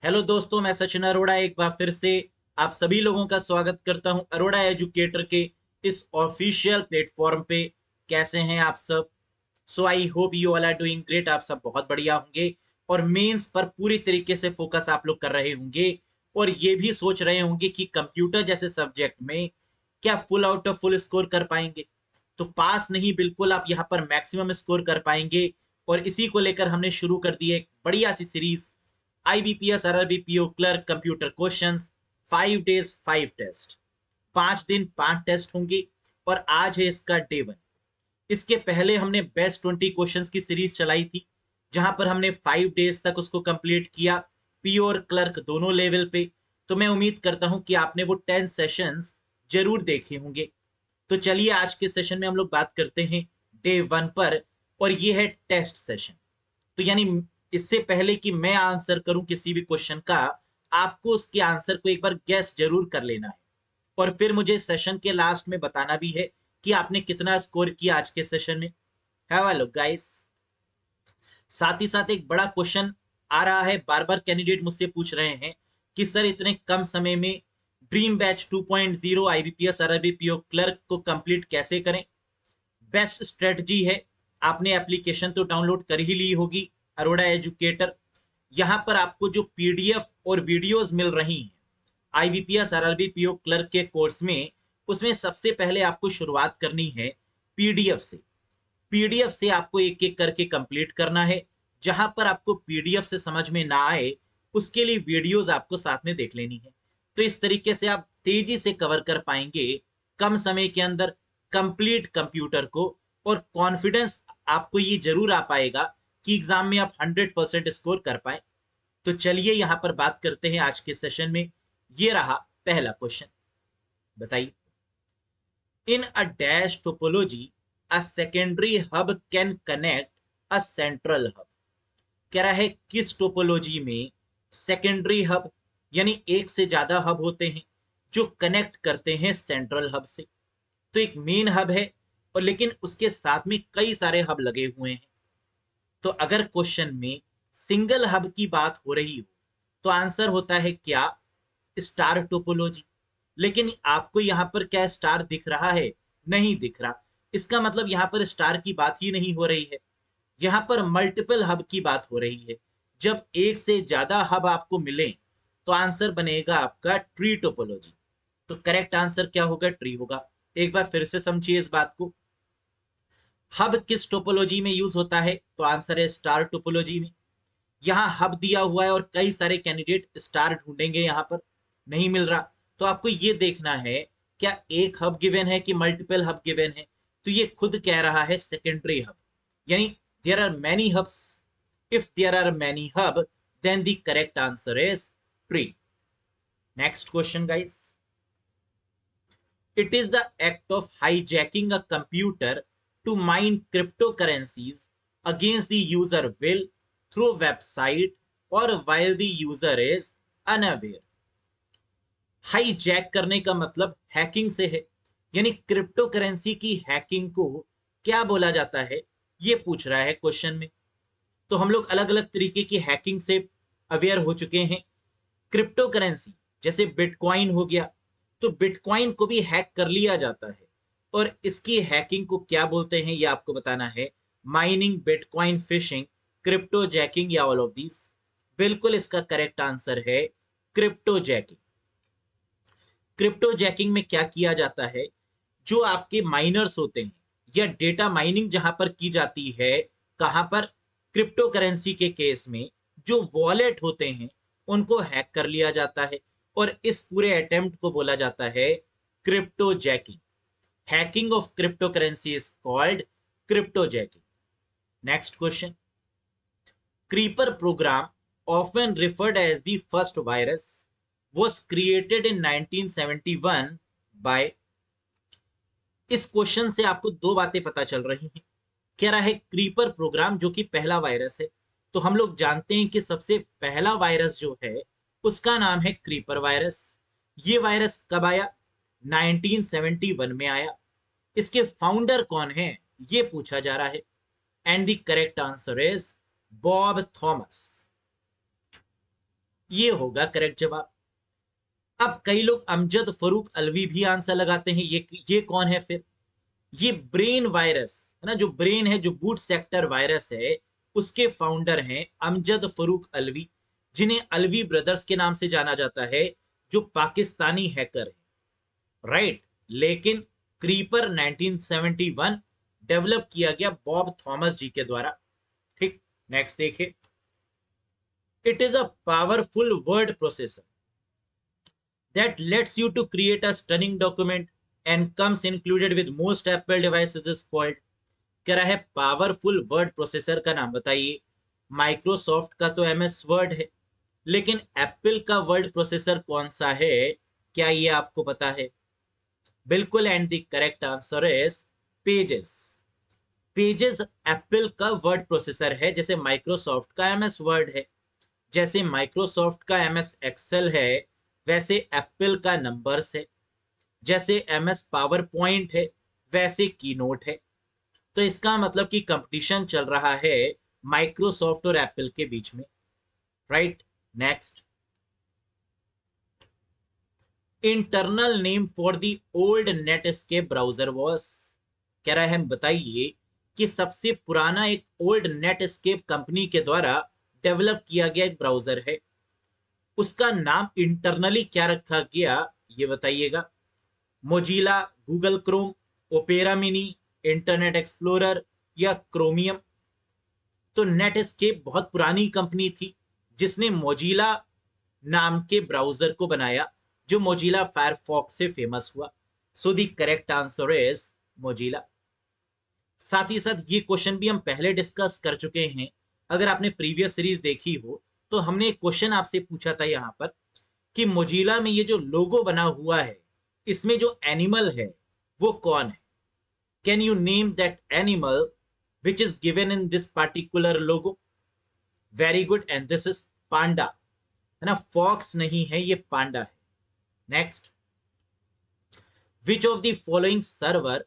Hello दोस्तों, मैं सचिन अरोड़ा एक बार फिर से आप सभी लोगों का स्वागत करता हूं अरोड़ा एजुकेटर के इस ऑफिशियल प्लेटफॉर्म पे। कैसे हैं आप सब? So I hope you all are doing great. आप सब बहुत बढ़िया होंगे और मेंस पर पूरी तरीके से फोकस आप लोग कर रहे होंगे और ये भी सोच रहे होंगे कि कंप्यूटर जैसे सब्जेक्ट में क्या full out of full score कर पाएंगे। तो पास नहीं, बिल्कुल आप यहाँ पर मैक्सिमम स्कोर कर पाएंगे। और इसी को लेकर हमने शुरू कर दी एक बढ़िया सी series, IBPS RRB PO clerk computer questions, 5 days 5 test. 5 दिन 5 टेस्ट होंगे और आज है इसका डे 1। इसके पहले हमने बेस्ट 20 क्वेश्चंस की सीरीज चलाई थी, जहां पर हमने 5 डेज तक उसको कंप्लीट किया, पीओ और क्लर्क दोनों लेवल पे। तो मैं उम्मीद करता हूं कि आपने वो 10 सेशंस जरूर देखे होंगे। तो चलिए आज के सेशन में हम लोग बात करते हैं डे 1 पर, और ये है टेस्ट सेशन। तो यानी इससे पहले कि मैं आंसर करूं किसी भी क्वेश्चन का, आपको उसके आंसर को एक बार गैस जरूर कर लेना है और फिर मुझे सेशन के लास्ट में बताना भी है कि आपने कितना स्कोर किया आज के सेशन में। Have a look guys. साथ ही साथ एक बड़ा क्वेश्चन आ रहा है, बार बार कैंडिडेट मुझसे पूछ रहे हैं कि सर इतने कम समय में dream batch 2.0 IBPS RRB PO clerk को कंप्लीट कैसे करें। बेस्ट स्ट्रेटजी है, आपने एप्लीकेशन तो डाउनलोड कर ही ली होगी, अरोड़ा एजुकेटर। यहाँ पर आपको जो PDF और वीडियोस मिल रही हैं IBPS RRB PO क्लर्क के कोर्स में, उसमें सबसे पहले आपको शुरुआत करनी है PDF से। PDF से आपको एक एक करके कंप्लीट करना है। जहां पर आपको PDF से समझ में ना आए, उसके लिए वीडियोस आपको साथ में देख लेनी है। तो इस तरीके से आप तेजी से कवर कर पाएंगे कम समय के अंदर कंप्लीट कंप्यूटर को, और कॉन्फिडेंस आपको ये जरूर आ पाएगा कि एग्जाम में आप 100% स्कोर कर पाए। तो चलिए यहां पर बात करते हैं आज के सेशन में। ये रहा पहला क्वेश्चन, बताइए। In a dash topology, a secondary hub can connect a central hub। कह रहा है किस टोपोलॉजी में सेकेंडरी हब यानी एक से ज्यादा हब होते हैं जो कनेक्ट करते हैं सेंट्रल हब से। तो एक मेन हब है और लेकिन उसके साथ में कई सारे हब लगे हुए हैं। तो अगर क्वेश्चन में सिंगल हब की बात हो रही हो तो आंसर होता है क्या, स्टार टोपोलॉजी। लेकिन आपको यहां पर क्या स्टार दिख रहा है? नहीं दिख रहा। इसका मतलब यहां पर स्टार की बात ही नहीं हो रही है, यहां पर मल्टीपल हब की बात हो रही है। जब एक से ज्यादा हब आपको मिले तो आंसर बनेगा आपका ट्री टोपोलॉजी। तो करेक्ट आंसर क्या होगा? ट्री होगा। एक बार फिर से समझिए इस बात को। हब किस टोपोलॉजी में यूज होता है? तो आंसर है स्टार टोपोलॉजी में। यहाँ हब दिया हुआ है और कई सारे कैंडिडेट स्टार ढूंढेंगे, यहाँ पर नहीं मिल रहा। तो आपको ये देखना है क्या एक हब गिवन है कि मल्टीपल हब गिवन है। तो ये खुद कह रहा है सेकेंडरी हब, यानी there are many hubs. If there are many hub, then the correct answer is tree. Next question guys. It is the act of hijacking a computer to mine cryptocurrencies against the user will through website or while the user is unaware। Hijack करने का मतलब hacking से है, यानी crypto currency की hacking को क्या बोला जाता है, ये पूछ रहा है क्वेश्चन में। तो हम लोग अलग अलग तरीके की हैकिंग से अवेयर हो चुके हैं। क्रिप्टो करेंसी जैसे बिटकॉइन हो गया, तो बिटकॉइन को भी हैक कर लिया जाता है और इसकी हैकिंग को क्या बोलते हैं ये आपको बताना है। Mining, bitcoin fishing, crypto jacking या ऑल ऑफ दीज। बिल्कुल इसका करेक्ट आंसर है क्रिप्टो जैकिंग। क्रिप्टो जैकिंग में क्या किया जाता है, जो आपके माइनर्स होते हैं या डेटा माइनिंग जहां पर की जाती है, कहां पर? क्रिप्टो करेंसी के केस में जो वॉलेट होते हैं उनको हैक कर लिया जाता है और इस पूरे अटेम्प्ट को बोला जाता है crypto jacking. Hacking of crypto currency is called crypto jacking. Next question. Creeper program often referred as the first virus was created in 1971 by। इस क्वेश्चन से आपको दो बातें पता चल रही हैं। कह रहा है क्रीपर प्रोग्राम जो कि पहला वायरस है, तो हम लोग जानते हैं कि सबसे पहला वायरस जो है उसका नाम है क्रीपर वायरस। ये वायरस कब आया? 1971 में आया। इसके फाउंडर कौन है ये पूछा जा रहा है, and the correct answer is Bob Thomas. ये होगा करेक्ट जवाब। अब कई लोग अमजद फरूक अलवी भी आंसर लगाते हैं, ये कौन है फिर? ये ब्रेन वायरस है ना, जो ब्रेन है, जो बूट सेक्टर वायरस है, उसके फाउंडर हैं अमजद फरूक अलवी, जिन्हें अलवी ब्रदर्स के नाम से जाना जाता है, जो पाकिस्तानी हैकर है, राइट। लेकिन क्रीपर 1971 डेवलप किया गया बॉब थॉमस जी के द्वारा। ठीक, नेक्स्ट देखिए। It is a powerful word processor that lets you to create a stunning document and comes included with most Apple devices is called। कह रहा है पावरफुल वर्ड प्रोसेसर का नाम बताइए। माइक्रोसॉफ्ट का तो एमएस वर्ड है, लेकिन एप्पल का वर्ड प्रोसेसर कौन सा है? क्या ये आपको पता है? बिल्कुल, and the correct answer is pages. Pages Apple का वर्ड प्रोसेसर है, जैसे माइक्रोसॉफ्ट का एमएस वर्ड है। जैसे माइक्रोसॉफ्ट का एमएस एक्सेल है, वैसे एप्पल का नंबर्स है। जैसे एमएस पावर पॉइंट है, वैसे कीनोट है। तो इसका मतलब कि कंपटीशन चल रहा है माइक्रोसॉफ्ट और एप्पल के बीच में, right. Next, internal name for the old Netscape browser was. कह रहा है बताइए कि सबसे पुराना एक ओल्ड नेटस्केप कंपनी के द्वारा डेवलप किया गया एक ब्राउजर है, उसका नाम इंटरनली क्या रखा गया, ये बताइएगा। Mozilla, Google Chrome, opera mini, internet explorer या क्रोमियम? तो नेटस्केप बहुत पुरानी कंपनी थी, जिसने मोजिला नाम के ब्राउजर को बनाया, जो मोजिला फायरफॉक्स से फेमस हुआ। सो the correct answer is Mozilla. साथ ही साथ ये क्वेश्चन भी हम पहले डिस्कस कर चुके हैं। अगर आपने प्रीवियस सीरीज देखी हो तो हमने एक क्वेश्चन आपसे पूछा था यहाँ पर कि मोजिला में ये जो लोगो बना हुआ है, इसमें जो एनिमल है वो कौन है? Can you name that animal which is given in this particular logo? Very good, and this is panda, है ना, फॉक्स नहीं है, ये पांडा है। Next, which of the following server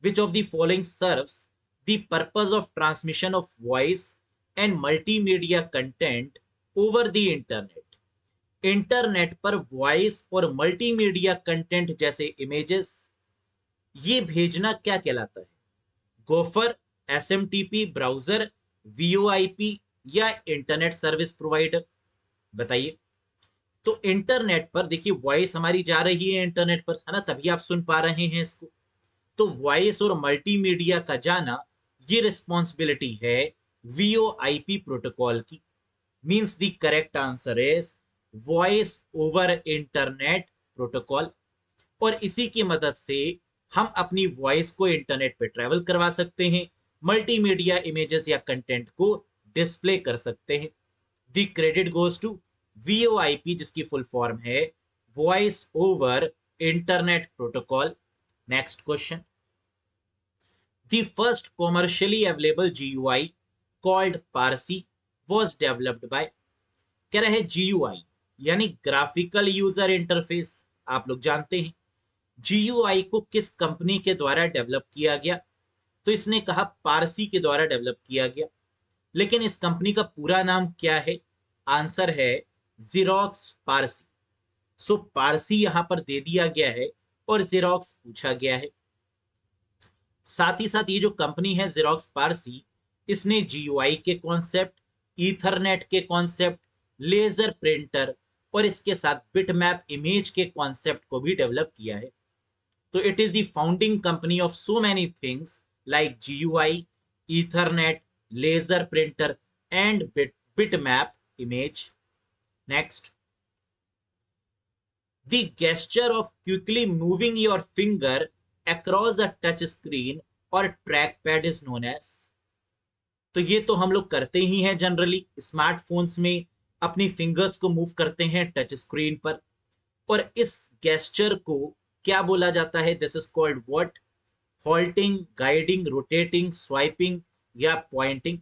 which of the following serves the purpose of transmission of voice and multimedia content over the internet? Internet पर voice और multimedia content जैसे images, ये भेजना क्या कहलाता है? गोफर, एसएमटीपी ब्राउजर, वीओआईपी या internet service provider? बताइए। तो इंटरनेट पर देखिए, वॉइस हमारी जा रही है इंटरनेट पर, है ना, तभी आप सुन पा रहे हैं इसको। तो वॉइस और मल्टीमीडिया का जाना, ये रिस्पॉन्सिबिलिटी है वीओआईपी प्रोटोकॉल की। Means the correct answer is voice over internet protocol. और इसी की मदद से हम अपनी वॉइस को इंटरनेट पे ट्रेवल करवा सकते हैं, मल्टीमीडिया इमेजेस या कंटेंट को डिस्प्ले कर सकते हैं। The credit goes to VoIP, जिसकी फुल फॉर्म है voice over internet protocol. Next question, the first commercially available GUI called PARC was developed by। कह रहे हैं जीयूआई यानी ग्राफिकल यूजर इंटरफेस, आप लोग जानते हैं जीयूआई को किस कंपनी के द्वारा डेवलप किया गया? तो इसने कहा पारसी के द्वारा डेवलप किया गया। लेकिन इस कंपनी का पूरा नाम क्या है? आंसर है जेरोक्स पारसी। सो पारसी यहां पर दे दिया गया है और जेरोक्स पूछा गया है। साथ ही साथ ये जो कंपनी है जेरोक्स पारसी, इसने जीयूआई के कॉन्सेप्ट, ईथरनेट के कॉन्सेप्ट, लेजर प्रिंटर और इसके साथ बिटमैप इमेज के कॉन्सेप्ट को भी डेवलप किया है। तो it is the founding company of so many things like GUI, Ethernet, laser printer and bitmap image. Next, the gesture of quickly moving your finger across a touch screen or trackpad is known as। तो ये तो हम लोग करते ही हैं generally, smartphones में अपनी fingers को मूव करते हैं टच स्क्रीन पर, और इस गेस्चर को क्या बोला जाता है? This is called what? Halting, guiding, rotating, swiping या पॉइंटिंग?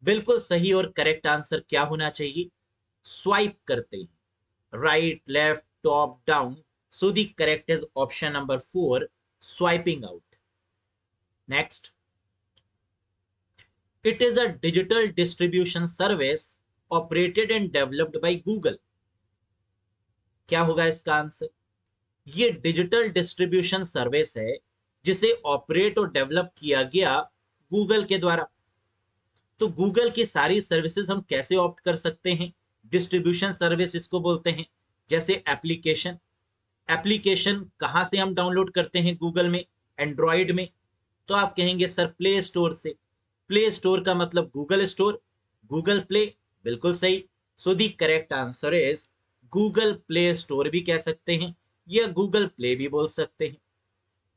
बिल्कुल सही और करेक्ट आंसर क्या होना चाहिए? स्वाइप करते हैं, right, left, top, down. So the correct is option number 4, swiping out. Next, it is a digital distribution service operated and developed by Google. क्या होगा इसका आंसर? ये डिजिटल डिस्ट्रीब्यूशन सर्विस है जिसे ऑपरेट और डेवलप किया गया गूगल के द्वारा। तो गूगल की सारी सर्विसेज हम कैसे ऑप्ट कर सकते हैं? डिस्ट्रीब्यूशन सर्विस इसको बोलते हैं। जैसे एप्लीकेशन, एप्लीकेशन कहाँ से हम डाउनलोड करते हैं गूगल में? एंड्रॉयड में। तो आप कहेंगे सर प्ले स्टोर से। प्ले स्टोर का मतलब गूगल स्टोर, गूगल प्ले। बिल्कुल सही। सो the correct answer is Google play store भी कह सकते हैं या गूगल प्ले भी बोल सकते हैं।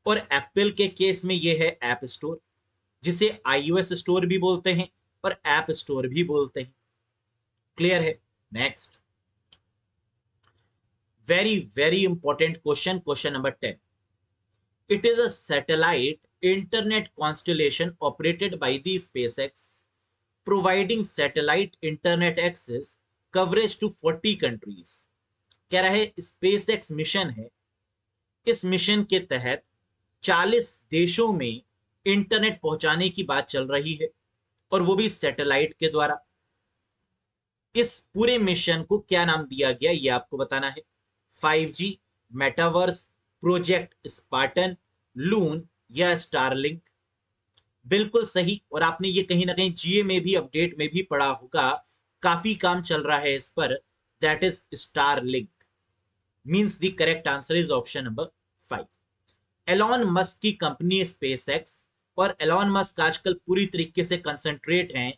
और एप्पल के केस में ये है ऐप स्टोर, जिसे iOS स्टोर भी बोलते हैं और ऐप स्टोर भी बोलते हैं। क्लियर है? Next, very very important question, question number 10। It is a satellite internet constellation operated by the SpaceX, providing satellite internet access coverage to 40 countries। कह रहा है SpaceX मिशन है, इस मिशन के तहत 40 देशों में इंटरनेट पहुंचाने की बात चल रही है, और वो भी सैटेलाइट के द्वारा। इस पूरे मिशन को क्या नाम दिया गया ये आपको बताना है। 5G, मेटावर्स, प्रोजेक्ट स्पार्टन, लून या स्टारलिंक। बिल्कुल सही। और आपने ये कहीं ना कहीं जीए में भी, अपडेट में भी पढ़ा होगा, काफी काम चल रहा है इस पर। That is Starlink. Means the correct answer is option number 5। Elon Musk की कंपनी स्पेसएक्स, और एलॉन मस्क आजकल पूरी तरीके से कंसंट्रेट हैं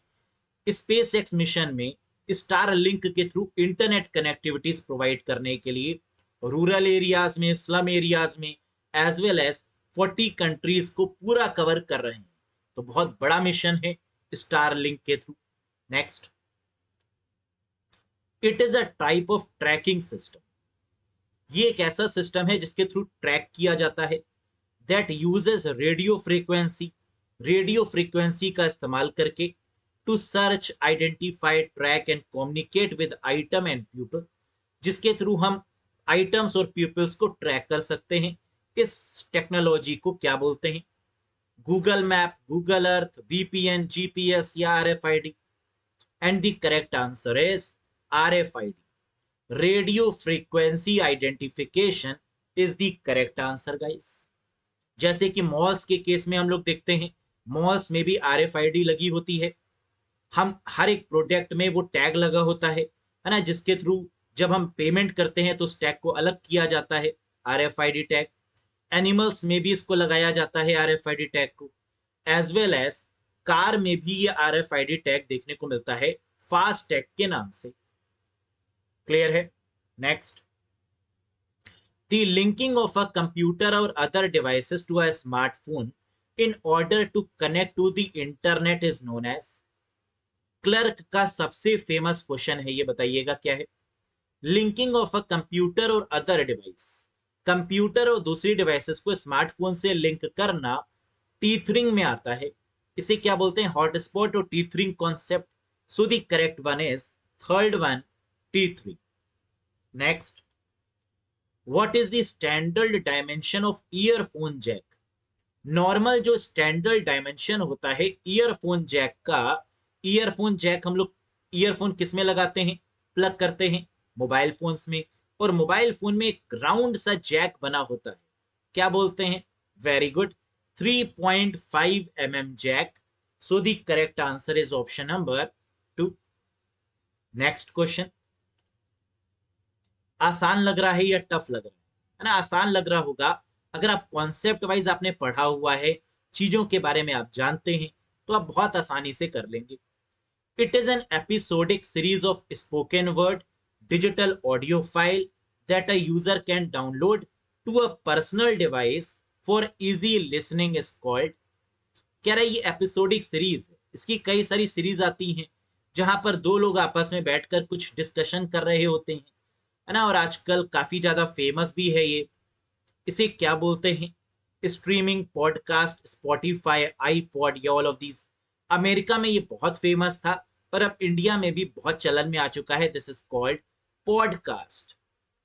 स्पेसएक्स मिशन में स्टार लिंक के थ्रू इंटरनेट कनेक्टिविटीज प्रोवाइड करने के लिए रूरल एरियाज में, स्लम एरियाज में, एज वेल एज 40 कंट्रीज को पूरा कवर कर रहे हैं। तो बहुत बड़ा मिशन है स्टार लिंक के through. Next, it is a type of tracking system. ये एक ऐसा सिस्टम है जिसके थ्रू ट्रैक किया जाता है। That uses radio frequency, radio frequency का इस्तेमाल करके to search, identify, track and communicate with item and people, जिसके थ्रू हम आइटम्स और पीपल्स को ट्रैक कर सकते हैं। इस टेक्नोलॉजी को क्या बोलते हैं? Google map, Google earth, VPN, GPS या RFID? And the correct answer is RFID. Radio frequency identification is the correct answer guys. जैसे कि मॉल्स के केस में हम लोग देखते हैं, मॉल्स में भी आरएफआईडी लगी होती है। हम हर एक प्रोडक्ट में वो टैग लगा होता है ना, जिसके थ्रू जब हम पेमेंट करते हैं तो उस टैग को अलग किया जाता है, आरएफआईडी टैग। एनिमल्स में भी इसको लगाया जाता है आरएफआईडी टैग को। एज वेल एज कार में भी ये आरएफआईडी टैग देखने को मिलता है, फास्ट टैग के नाम से। क्लियर है? Next, the linking of a computer और other devices to a smartphone in order to connect to the internet is known as. Clerk का सबसे फेमस क्वेश्चन है, ये बताइएगा क्या है? लिंकिंग ऑफ अ कंप्यूटर और अदर डिवाइस, कंप्यूटर और दूसरी डिवाइसेस को स्मार्टफोन से लिंक करना टीथरिंग में आता है। इसे क्या बोलते हैं? हॉटस्पॉट और tethering concept. So the correct one is third one, tethering. Next, what is the standard dimension of earphone jack? Normal जो स्टैंडर्ड डायमेंशन होता है ईयरफोन जैक का, ईयरफोन जैक हम लोग ईयरफोन किस में लगाते हैं? प्लग करते हैं मोबाइल फोन्स में, और मोबाइल फोन में एक राउंड सा जैक बना होता है, क्या बोलते हैं? Very good, 3.5 mm jack. So the correct answer is option number 2। Next question, आसान लग रहा है या टफ लग रहा है ना? आसान लग रहा होगा अगर आप कॉन्सेप्ट वाइज आपने पढ़ा हुआ है, चीजों के बारे में आप जानते हैं, तो आप बहुत आसानी से कर लेंगे। It is an episodic series of spoken word digital audio file that a user can download to a personal device for easy listening is called। कह रहा है ये एपिसोडिक सीरीज है, इसकी कई सारी सीरीज आती हैं जहां पर दो लोग आपस में बैठकर कुछ डिस्कशन कर रहे होते हैं, है ना, और आजकल काफी ज्यादा फेमस भी है ये। इसे क्या बोलते हैं? स्ट्रीमिंग, पॉडकास्ट, स्पॉटिफाई, आईपॉड या ऑल ऑफ दीज। अमेरिका में ये बहुत फेमस था, पर अब इंडिया में भी बहुत चलन में आ चुका है। This is called podcast.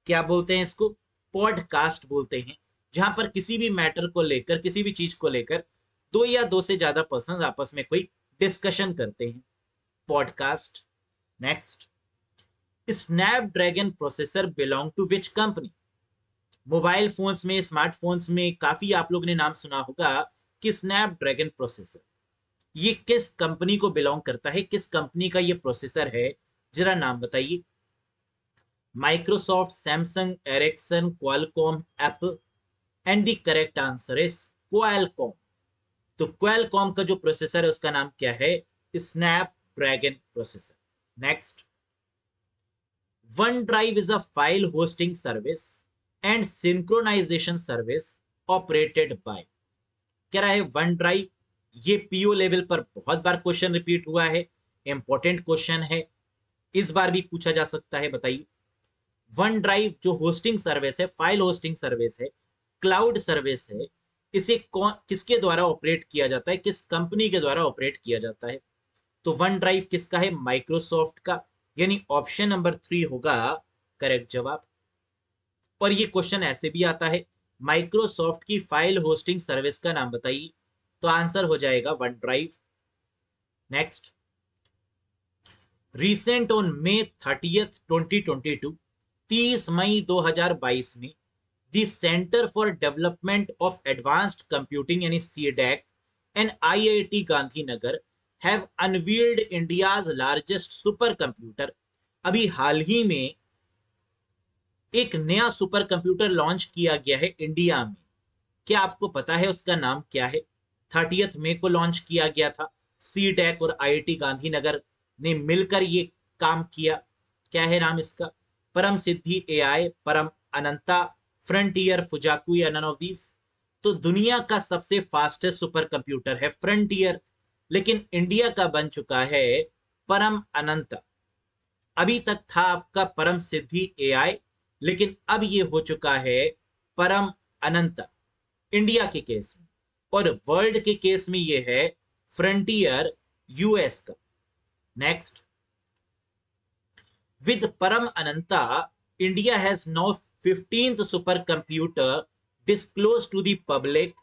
क्या बोलते हैं इसको? पॉडकास्ट बोलते हैं, जहां पर किसी भी मैटर को लेकर, किसी भी चीज को लेकर दो या दो से ज्यादा पर्सन आपस में कोई डिस्कशन करते हैं, podcast. Next, Snapdragon processor belong to which company? Mobile phones में, स्मार्टफोन्स में काफी आप लोगों ने नाम सुना होगा कि स्नैपड्रैगन प्रोसेसर, ये किस कंपनी को बिलोंग करता है, किस कंपनी का ये प्रोसेसर है, जरा नाम बताइए। Microsoft, Samsung, Ericsson, Qualcomm, Apple, and the correct answer is Qualcomm. तो क्वालकॉम का जो प्रोसेसर है उसका नाम क्या है? Snapdragon processor. Next, OneDrive is a file hosting service and synchronization service operated by। कह रहा है वन ड्राइव, ये पीओ लेवल पर बहुत बार क्वेश्चन रिपीट हुआ है, इंपॉर्टेंट क्वेश्चन है, इस बार भी पूछा जा सकता है। बताइए, वन ड्राइव जो होस्टिंग सर्विस है, फाइल होस्टिंग सर्विस है, क्लाउड सर्विस है, इसे कौन, किसके द्वारा ऑपरेट किया जाता है, किस कंपनी के द्वारा ऑपरेट किया जाता है? तो वन ड्राइव किसका है? माइक्रोसॉफ्ट का, यानी ऑप्शन नंबर 3 होगा करेक्ट जवाब। और ये क्वेश्चन ऐसे भी आता है, माइक्रोसॉफ्ट की फाइल होस्टिंग सर्विस का नाम बताइए, तो आंसर हो जाएगा one drive. Next, recent on May 30th 2022, 30 मई 2022 में the centre for development of advanced computing यानी CDAC and IIT Gandhinagar have unveiled India's largest super computer. अभी हाल ही में एक नया सुपर कंप्यूटर लॉन्च किया गया है इंडिया में, क्या आपको पता है उसका नाम क्या है? 30 मई को लॉन्च किया गया था, सीडैक और आईआईटी गांधीनगर ने मिलकर ये काम किया। क्या है नाम इसका? परम सिद्धि एआई, परम अनंता, फ्रंटियर, फुजाकू या नन ऑफ दीज? तो दुनिया का सबसे फास्टेस्ट सुपर कंप्यूटर है फ्रंटियर, लेकिन इंडिया का बन चुका है परम अनंता। अभी तक था आपका परम सिद्धि एआई, लेकिन अब ये हो चुका है परम अनंता इंडिया के केस में, और वर्ल्ड के केस में ये है फ्रंटियर यूएस का। Next, with Param Ananta India has now 15th super computer disclose to the public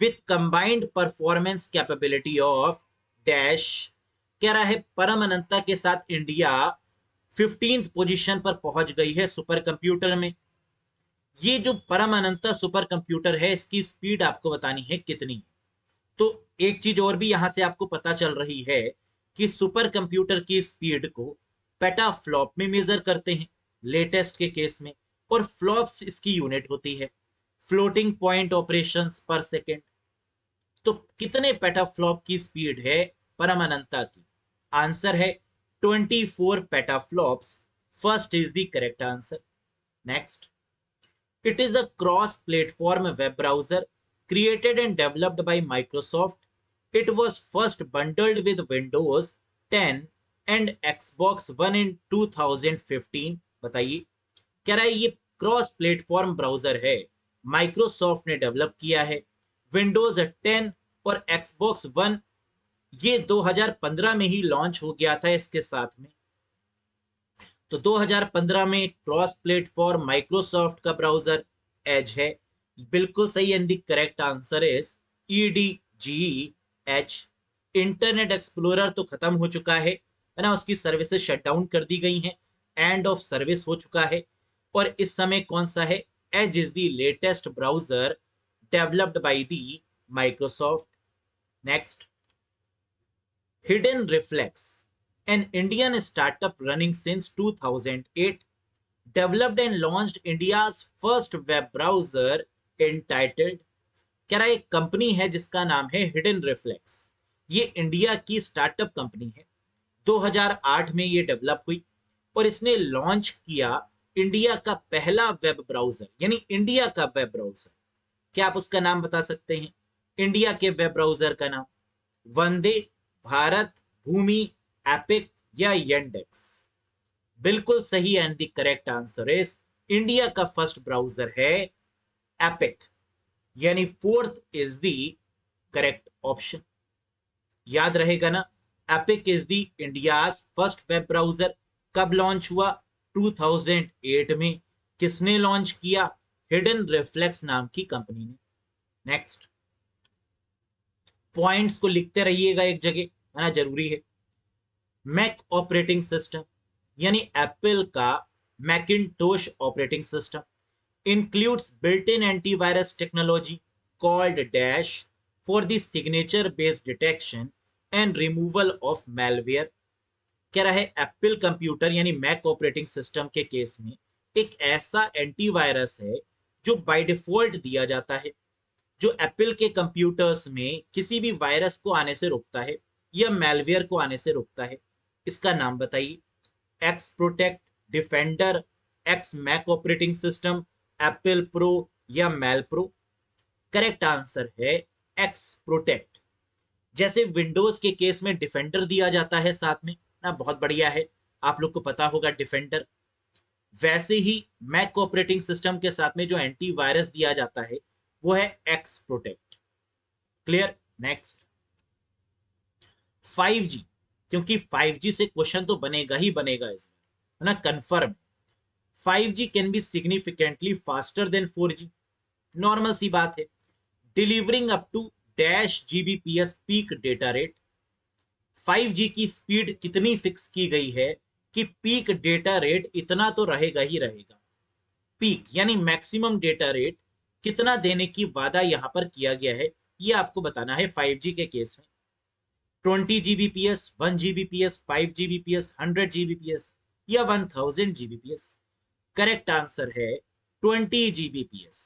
with combined performance capability of dash. कह रहा है परम अनंता के साथ इंडिया 15th पोजीशन पर पहुंच गई है सुपर कंप्यूटर में। ये जो परम अनंता सुपर कंप्यूटर है, इसकी स्पीड आपको बतानी है कितनी। तो एक चीज और भी यहां से आपको पता चल रही है कि सुपर कंप्यूटर की स्पीड को पेटा फ्लॉप में मेजर करते हैं लेटेस्ट के केस में, और फ्लॉप्स इसकी यूनिट होती है, फ्लोटिंग पॉइंट ऑपरेशंस पर सेकेंड। तो कितने पेटा फ्लॉप की स्पीड है परम अनंता की? आंसर है 24 PETA flops. First is the correct answer. Next, it is a cross-platform web browser created and developed by Microsoft. It was first bundled with Windows 10 and Xbox One in 2015. बताइए, कह रहा है ये cross platform browser है, Microsoft ने develop किया है, Windows 10 और एक्सबॉक्स वन ये 2015 में ही लॉन्च हो गया था इसके साथ में। तो 2015 में क्रॉस प्लेटफॉर्म माइक्रोसॉफ्ट का ब्राउजर एज है, बिल्कुल सही, and the correct answer is EDGH। Internet explorer तो खत्म हो चुका है ना, उसकी सर्विसेज शट डाउन कर दी गई हैं, एंड ऑफ सर्विस हो चुका है, और इस समय कौन सा है? Edge is the latest browser developed by the Microsoft. Next, Hidden Reflex, an Indian startup running since 2008, developed and launched India's first web browser entitled। कह रहा है एक कंपनी है जिसका नाम है हिडन रिफ्लेक्स, ये इंडिया की स्टार्टअप कंपनी है, 2008 में ये डेवलप हुई, और इसने लॉन्च किया इंडिया का पहला वेब ब्राउजर, यानी इंडिया का वेब ब्राउजर। क्या आप उसका नाम बता सकते हैं? इंडिया के वेब ब्राउजर का नाम वंदे, भारत, भूमि, एपिक या येंडेक्स? बिल्कुल सही, and the correct answer is India का फर्स्ट ब्राउजर है एपिक, यानी fourth is the correct option. याद रहेगा ना, epic is the India's first web browser. कब लॉन्च हुआ? 2008 में। किसने लॉन्च किया? हिडन रिफ्लेक्स नाम की कंपनी ने। नेक्स्ट, पॉइंट्स को लिखते रहिएगा एक जगह, है ना, जरूरी है। मैक ऑपरेटिंग सिस्टम यानी एप्पल का Macintosh operating system includes built-in antivirus technology called Dash for the signature-based detection and removal of malware। कह रहा है एप्पल कंप्यूटर यानी मैक ऑपरेटिंग सिस्टम के केस में एक ऐसा एंटीवायरस है जो बाय डिफॉल्ट दिया जाता है, जो एप्पल के कंप्यूटर्स में किसी भी वायरस को आने से रोकता है या मैलवेयर को आने से रोकता है। इसका नाम बताइए। XProtect, Defender, X Mac operating system, Apple pro या मैल प्रो। करेक्ट आंसर है एक्स प्रोटेक्ट। जैसे विंडोज के केस में डिफेंडर दिया जाता है साथ में ना, बहुत बढ़िया है, आप लोग को पता होगा डिफेंडर। वैसे ही मैक ऑपरेटिंग सिस्टम के साथ में जो एंटीवायरस दिया जाता है वो है x protect. Clear. Next 5G, क्योंकि 5G से क्वेश्चन तो बनेगा ही बनेगा इसमें, है ना, confirm. 5G can be significantly faster than 4G। Normal सी बात है। Delivering up to dash Gbps peak data rate. 5G की स्पीड कितनी फिक्स की गई है कि पीक डेटा रेट इतना तो रहेगा ही रहेगा। पीक यानी मैक्सिमम डेटा रेट कितना देने की वादा यहां पर किया गया है, ये आपको बताना है 5G के केस में। 20 Gbps, 1 Gbps, 5 Gbps, 100 Gbps या 1000 Gbps। करेक्ट आंसर है 20 Gbps,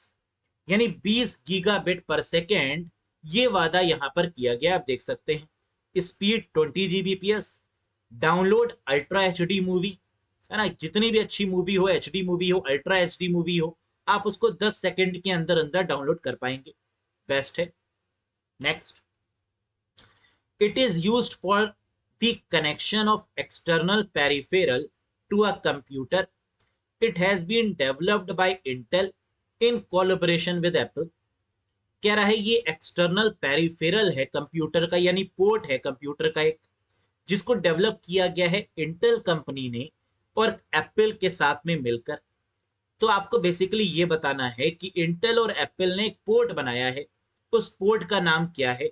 यानी 20 गीगाबिट पर सेकेंड। ये वादा यहां पर किया गया, आप देख सकते हैं। Speed 20 Gbps। Download ultra HD movie, है ना, जितनी भी अच्छी मूवी हो, एचडी मूवी हो, अल्ट्रा एचडी मूवी हो, आप उसको 10 सेकंड के अंदर अंदर डाउनलोड कर पाएंगे। बेस्ट है। Next, it is used for the connection of external peripheral to a computer. It has been developed by Intel in collaboration with Apple. कह रहा है ये एक्सटर्नल पेरिफेरल है कंप्यूटर का, यानी पोर्ट है कंप्यूटर का एक, जिसको डेवलप किया गया है इंटेल कंपनी ने और एप्पल के साथ में मिलकर। तो आपको बेसिकली ये बताना है कि इंटेल और एप्पल ने एक पोर्ट बनाया है, उस पोर्ट का नाम क्या है।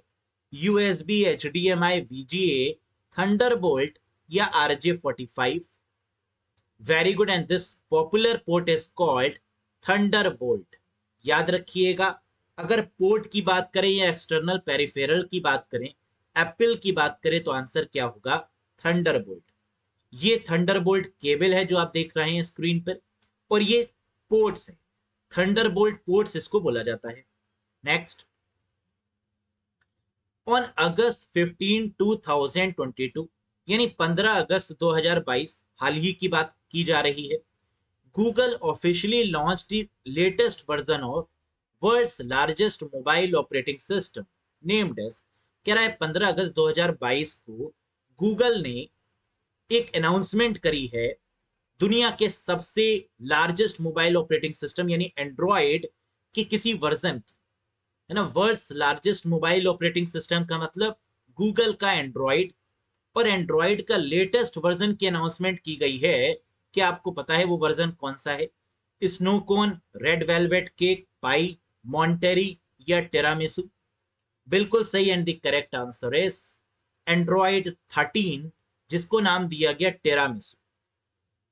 यूएसबी, एचडीएमआई, वीजीए, थंडरबोल्ट या RJ45। Very good, and this popular port is called Thunderbolt. याद रखिएगा, अगर पोर्ट की बात करें या एक्सटर्नल पेरिफेरल की बात करें, एप्पल की बात करें, तो आंसर क्या होगा, थंडरबोल्ट। ये थंडरबोल्ट केबल है जो आप देख रहे हैं स्क्रीन पर, और ये पोर्ट्स है, थंडरबोल्ट पोर्ट्स इसको बोला जाता है। नेक्स्ट, ऑन अगस्त 15, 2022, यानी 15 अगस्त 2022, हाल ही की बात की जा रही है, Google officially launch the latest version of world's largest mobile operating system named Edge. कह रहा है 15 अगस्त 2022 को गूगल ने एक अनाउंसमेंट करी है दुनिया के सबसे लार्जेस्ट मोबाइल ऑपरेटिंग सिस्टम यानी एंड्रॉयड के किसी वर्जन की, है ना। World's largest mobile operating system का मतलब गूगल का एंड्रॉयड, और एंड्रॉयड का लेटेस्ट वर्जन की अनाउंसमेंट की गई है। कि आपको पता है वो वर्जन कौन सा है। स्नोकोन, रेड वेलवेट केक, पाई, मॉन्टेरी या टेरामिसु। बिल्कुल सही, and the correct answer is Android 13, जिसको नाम दिया गया टेरामिसु।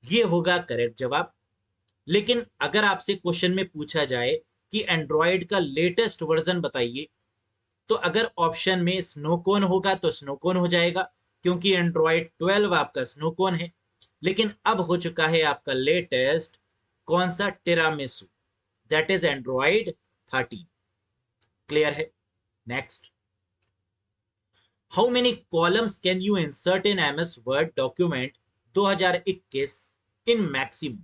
ये होगा करेक्ट जवाब। लेकिन अगर आपसे क्वेश्चन में पूछा जाए कि एंड्रॉयड का लेटेस्ट वर्जन बताइए, तो अगर ऑप्शन में स्नोकोन होगा तो स्नोकोन हो जाएगा, क्योंकि एंड्रॉयड 12 आपका स्नोकोन है। लेकिन अब हो चुका है आपका लेटेस्ट कौन सा, टिरामिसु, दैट इज एंड्रॉयड 13। क्लियर है। Next, how many columns can you insert in MS word document 2021 in maximum.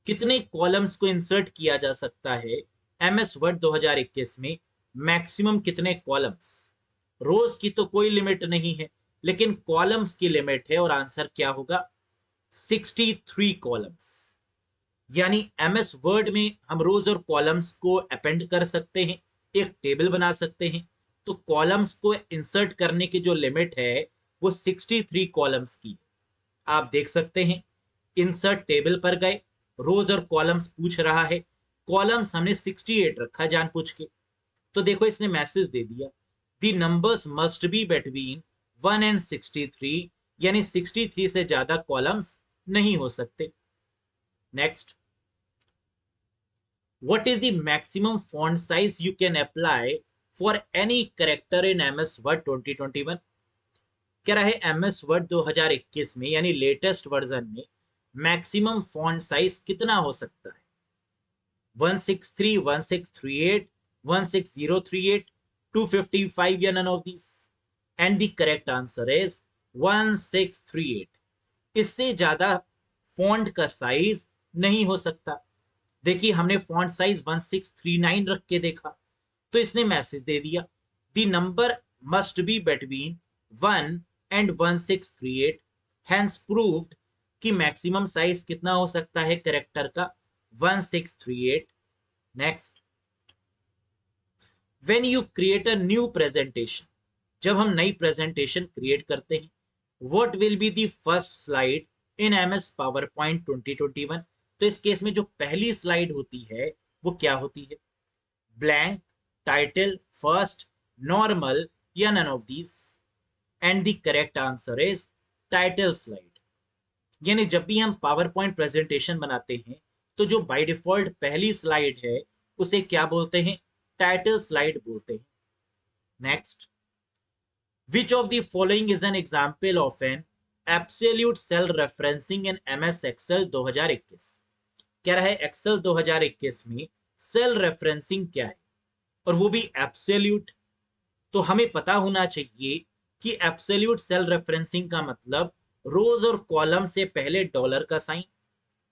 कितने कॉलम्स को इंसर्ट किया जा सकता है MS वर्ड 2021 में, मैक्सिमम कितने कॉलम्स। रोज की तो कोई लिमिट नहीं है, लेकिन कॉलम्स की लिमिट है, और आंसर क्या होगा, 63 कॉलम्स। यानी MS वर्ड में हम रोज और कॉलम्स को अपेंड कर सकते हैं, एक टेबल बना सकते हैं। तो कॉलम्स को इंसर्ट करने की जो लिमिट है वो 63 कॉलम्स की है। आप देख सकते हैं, इंसर्ट टेबल पर गए, रोज और कॉलम्स पूछ रहा है, कॉलम्स हमने 68 रखा जानबूझ के। तो देखो इसने मैसेज दे दिया, the numbers must be between 1 and 63, यानी 63 से ज्यादा कॉलम्स नहीं हो सकते। Next, what is the maximum font size you can apply for any character in MS Word 2021? कह रहा है MS Word 2021 में यानी लेटेस्ट वर्जन में मैक्सिमम फॉन्ट साइज कितना हो सकता है? 163, 1638, 16038, 255 या none of these? And the correct answer is 1638. इससे ज्यादा फॉन्ट का साइज नहीं हो सकता। देखिए हमने फॉन्ट साइज 1639 रख के देखा तो इसने मैसेज दे दिया the number must be between 1 and 1638, hence proved कि मैक्सिमम साइज कितना हो सकता है कैरेक्टर का? 1638। Next, when you create a new presentation, जब हम नई प्रेजेंटेशन क्रिएट करते हैं, what will be the first slide in MS PowerPoint 2021? तो इस केस में जो पहली स्लाइड होती है वो क्या होती है? ब्लैंक, टाइटल, फर्स्ट, नॉर्मल या none of these? And the correct answer is title slide. यानी जब भी हम पावर पॉइंट प्रेजेंटेशन बनाते हैं तो जो बाय डिफॉल्ट पहली स्लाइड है उसे क्या बोलते हैं? टाइटल स्लाइड बोलते हैं। Next, which of the following is an example of an absolute cell referencing in MS Excel 2021? कह रहा है एक्सेल 2021 में सेल रेफरेंसिंग क्या है और वो भी एब्सोल्यूट। तो हमें पता होना चाहिए कि एब्सोल्यूट सेल रेफरेंसिंग का मतलब रोज और कॉलम से पहले डॉलर का साइन,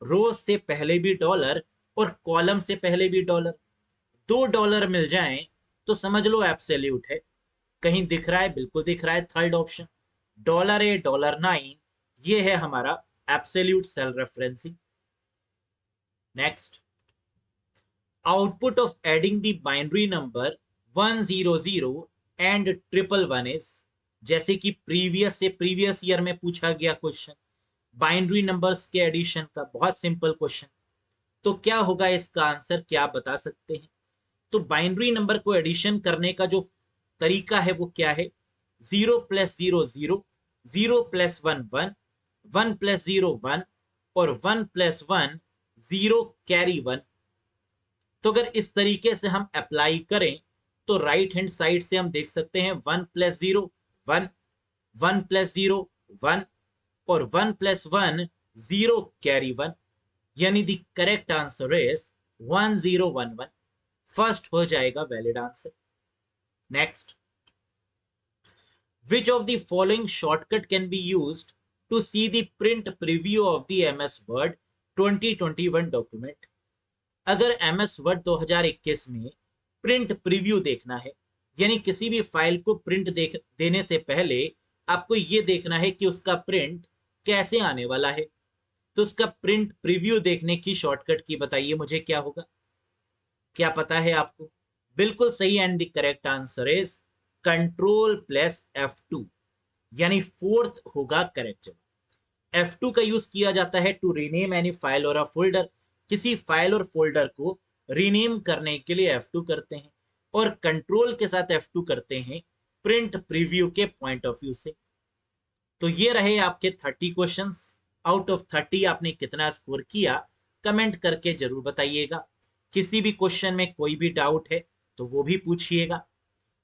रोज से पहले भी डॉलर और कॉलम से पहले भी डॉलर, दो डॉलर मिल जाएं तो समझ लो एब्सोल्यूट है। कहीं दिख रहा है? बिल्कुल दिख रहा है, थर्ड ऑप्शन $8, ये है हमारा absolute cell referencing. Next, output of adding the binary number 100 and 111 is, जैसे कि प्रीवियस से प्रीवियस ईयर में पूछा गया क्वेश्चन बाइनरी नंबर्स के एडिशन का, बहुत सिंपल क्वेश्चन। तो क्या होगा इसका आंसर, क्या आप बता सकते हैं? तो बाइनरी नंबर को एडिशन करने का जो तरीका है वो क्या है? 0 + 0 0, 0 + 1 1, 1 + 0 1 और 1 + 1 0 कैरी 1। तो अगर इस तरीके से हम अप्लाई करें तो राइट हैंड साइड से हम देख सकते हैं 1 + 0 1, 1 + 0 1 और 1 + 1 0 कैरी 1, यानी the correct answer is 1011। First हो जाएगा valid answer. Next, which of the following shortcut can be used to see the print preview of the MS Word 2021 document? अगर MS Word 2021 में प्रिंट प्रीव्यू देखना है, यानी किसी भी फाइल को प्रिंट देने से पहले आपको यह देखना है कि उसका प्रिंट कैसे आने वाला है, तो उसका प्रिंट प्रीव्यू देखने की शॉर्टकट की बताइए मुझे क्या होगा? क्या पता है आपको? बिल्कुल सही, and the correct answer is Ctrl+F2, यानी फोर्थ होगा करेक्ट जवाब। F2 का यूज किया जाता है टू रीनेम एनी फाइल और अ फोल्डर। किसी फाइल और फोल्डर को रीनेम करने के लिए F2 करते हैं और कंट्रोल के साथ F2 करते हैं प्रिंट प्रीव्यू के पॉइंट ऑफ व्यू से। तो ये रहे आपके 30 क्वेश्चंस। आउट ऑफ 30 आपने कितना स्कोर किया कमेंट करके जरूर बताइएगा। किसी भी क्वेश्चन में कोई भी डाउट है तो वो भी पूछिएगा।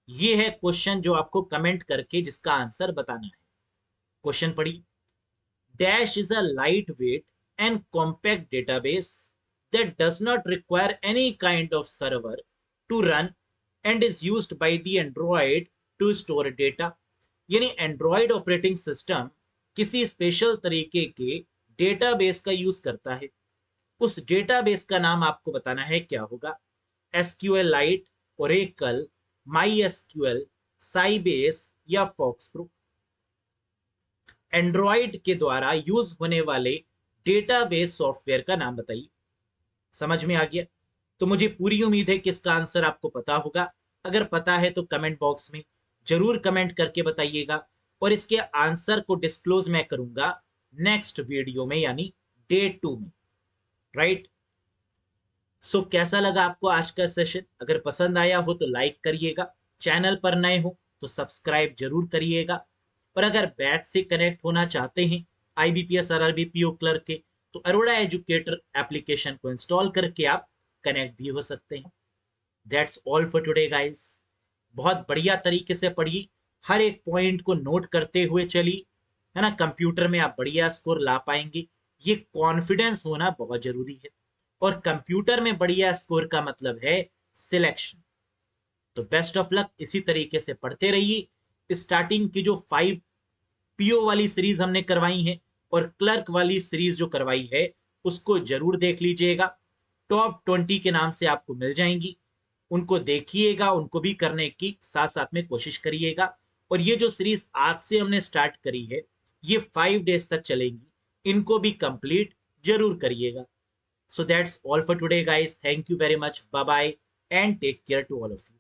ये है क्वेश्चन जो आपको कमेंट करके जिसका आंसर बताना है। क्वेश्चन पढ़िए। Dash is a light weight and compact database that does not require any kind of server to run and is used by the Android to store data। यानी Android operating system किसी special तरीके के database का use करता है। उस database का नाम आपको बताना है क्या होगा? SQLite, Oracle, MySQL, Sybase या Foxproof। एंड्रॉयड के द्वारा यूज होने वाले डेटाबेस सॉफ्टवेयर का नाम बताइए। समझ में आ गया? तो मुझे पूरी उम्मीद है कि इसका आंसर आपको पता होगा। अगर पता है तो कमेंट बॉक्स में जरूर कमेंट करके बताइएगा और इसके आंसर को डिस्क्लोज मैं करूंगा नेक्स्ट वीडियो में, यानी डे 2 में। राइट? सो कैसा लगा आपको आज का सेशन? अगर पसंद आया हो तो लाइक करिएगा, चैनल पर नए हो तो सब्सक्राइब जरूर करिएगा और अगर बैच से कनेक्ट होना चाहते हैं, IBPS RRB PO क्लर्क के, तो अरोड़ा एजुकेटर एप्लीकेशन को इंस्टॉल करके आप कनेक्ट भी हो सकते हैं। That's all for today guys. बहुत बढ़िया तरीके से पढ़िए, हर एक पॉइंट को नोट करते हुए चलिए, है ना। कंप्यूटर में आप बढ़िया स्कोर ला पाएंगे, ये कॉन्फिडेंस होना बहुत जरूरी है। और कंप्यूटर में बढ़िया स्कोर का मतलब है सिलेक्शन। तो बेस्ट ऑफ लक, इसी तरीके से पढ़ते रहिए। स्टार्टिंग की जो 5 PO वाली सीरीज हमने करवाई है और क्लर्क वाली सीरीज जो करवाई है उसको जरूर देख लीजिएगा। टॉप 20 के नाम से आपको मिल जाएंगी, उनको देखिएगा, उनको भी करने की साथ साथ में कोशिश करिएगा। और ये जो सीरीज आज से हमने स्टार्ट करी है ये 5 डेज तक चलेंगी, इनको भी कंप्लीट जरूर करिएगा। So that's all for today guys, thank you very much, bye bye and take care to all of you.